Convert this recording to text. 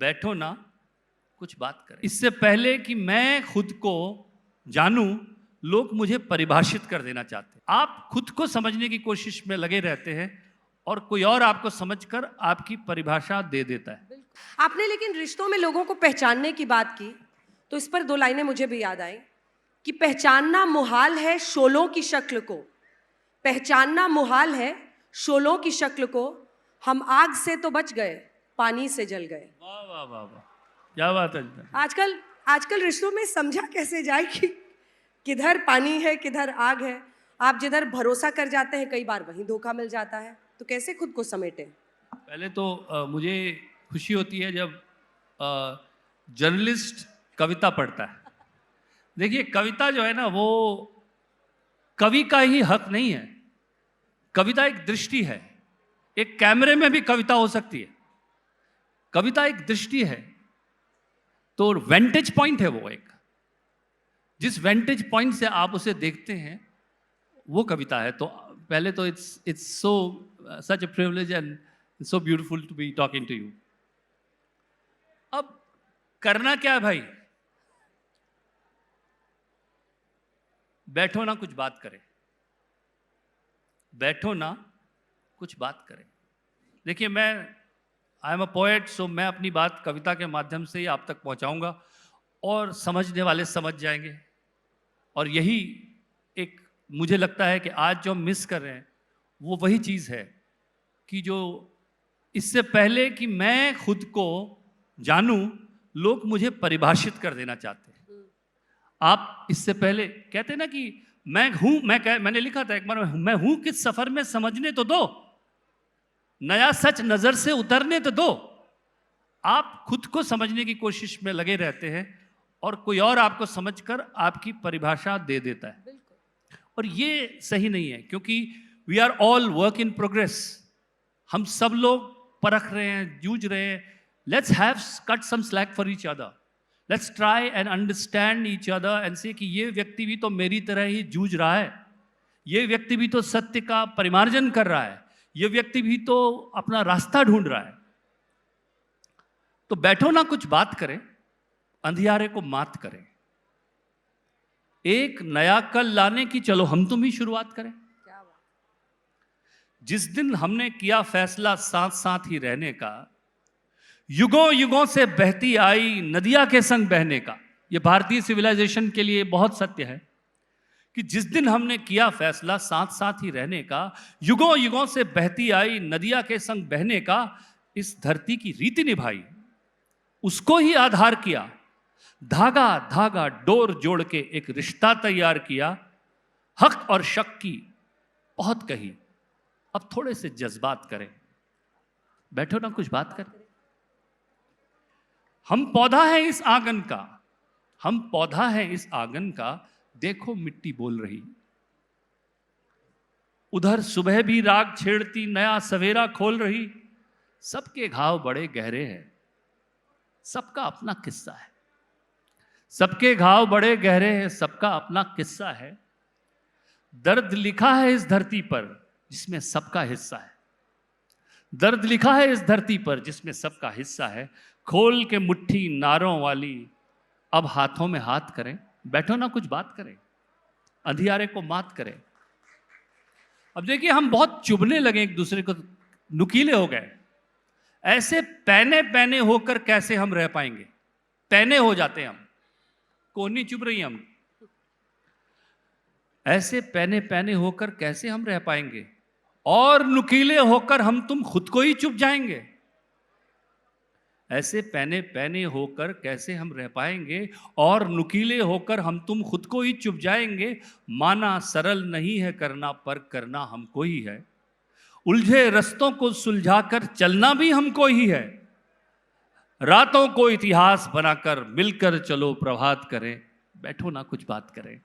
बैठो ना, कुछ बात करें। इससे पहले कि मैं खुद को जानूं, लोग मुझे परिभाषित कर देना चाहते हैं। आप खुद को समझने की कोशिश में लगे रहते हैं और कोई और आपको समझकर आपकी परिभाषा दे देता है। आपने लेकिन रिश्तों में लोगों को पहचानने की बात की, तो इस पर 2 लाइनें मुझे भी याद आई कि पहचानना मुहाल है शोलों की शक्ल को, पहचानना मुहाल है शोलों की शक्ल को, हम आग से तो बच गए, पानी से जल गए। वाह वाह वाह वाह, क्या बात है। आजकल रिश्तों में समझा कैसे जाए कि किधर पानी है किधर आग है। आप जिधर भरोसा कर जाते हैं कई बार वहीं धोखा मिल जाता है, तो कैसे खुद को समेटें? पहले तो मुझे खुशी होती है जब जर्नलिस्ट कविता पढ़ता है। देखिए, कविता जो है ना, वो कवि का ही हक नहीं है। कविता एक दृष्टि है। एक कैमरे में भी कविता हो सकती है। कविता एक दृष्टि है, तो वेंटेज पॉइंट है वो एक। जिस वेंटेज पॉइंट से आप उसे देखते हैं वो कविता है। तो पहले तो it's so such a privilege and so beautiful to be talking to you. अब करना क्या है भाई? बैठो ना, कुछ बात करें। बैठो ना, कुछ बात करें। देखिए, आई एम अ पोएट, सो मैं अपनी बात कविता के माध्यम से ही आप तक पहुंचाऊंगा और समझने वाले समझ जाएंगे। और यही एक मुझे लगता है कि आज जो हम मिस कर रहे हैं वो वही चीज़ है कि जो इससे पहले कि मैं खुद को जानूं, लोग मुझे परिभाषित कर देना चाहते हैं। आप इससे पहले कहते ना कि मैं हूं, मैंने लिखा था एक बार, मैं हूं किस सफर में समझने तो दो, नया सच नजर से उतरने तो दो। आप खुद को समझने की कोशिश में लगे रहते हैं और कोई और आपको समझकर आपकी परिभाषा दे देता है। और ये सही नहीं है, क्योंकि we are all work in progress. हम सब लोग परख रहे हैं, जूझ रहे हैं। Let's have cut some slack for each other. Let's try and understand each other and say कि ये व्यक्ति भी तो मेरी तरह ही जूझ रहा है, ये व्यक्ति भी तो सत्य का परिमार्जन कर रहा है, ये व्यक्ति भी तो अपना रास्ता ढूंढ रहा है। तो बैठो ना, कुछ बात करें, अंधियारे को मात करें, एक नया कल लाने की चलो हम तुम ही शुरुआत करें। जिस दिन हमने किया फैसला साथ साथ ही रहने का, युगों युगों से बहती आई नदिया के संग बहने का। यह भारतीय सिविलाइजेशन के लिए बहुत सत्य है कि जिस दिन हमने किया फैसला साथ साथ ही रहने का, युगों युगों से बहती आई नदिया के संग बहने का, इस धरती की रीति निभाई, उसको ही आधार किया, धागा धागा डोर जोड़ के एक रिश्ता तैयार किया। हक और शक की बहुत कही, अब थोड़े से जज्बात करें। बैठो ना, कुछ बात करें। हम पौधा है इस आंगन का, हम पौधा है इस आंगन का, देखो मिट्टी बोल रही। उधर सुबह भी राग छेड़ती, नया सवेरा खोल रही। सबके घाव बड़े गहरे हैं, सबका अपना किस्सा है। सबके घाव बड़े गहरे हैं, सबका अपना किस्सा है। दर्द लिखा है इस धरती पर जिसमें सबका हिस्सा है। दर्द लिखा है इस धरती पर जिसमें सबका हिस्सा है। खोल के मुट्ठी नारों वाली, अब हाथों में हाथ करें। बैठो ना, कुछ बात करें, अंधियारे को मात करें। अब देखिए, हम बहुत चुभने लगे एक दूसरे को, नुकीले हो गए। ऐसे पैने पैने होकर कैसे हम रह पाएंगे? पैने हो जाते हैं हम, कोहनी चुभ रही हम। ऐसे पैने पैने होकर कैसे हम रह पाएंगे? और नुकीले होकर हम तुम खुद को ही चुप जाएंगे। ऐसे पैने पैने होकर कैसे हम रह पाएंगे, और नुकीले होकर हम तुम खुद को ही चुप जाएंगे। माना सरल नहीं है करना, पर करना हमको ही है। उलझे रस्तों को सुलझाकर चलना भी हमको ही है। रातों को इतिहास बनाकर मिलकर चलो प्रभात करें। बैठो ना, कुछ बात करें।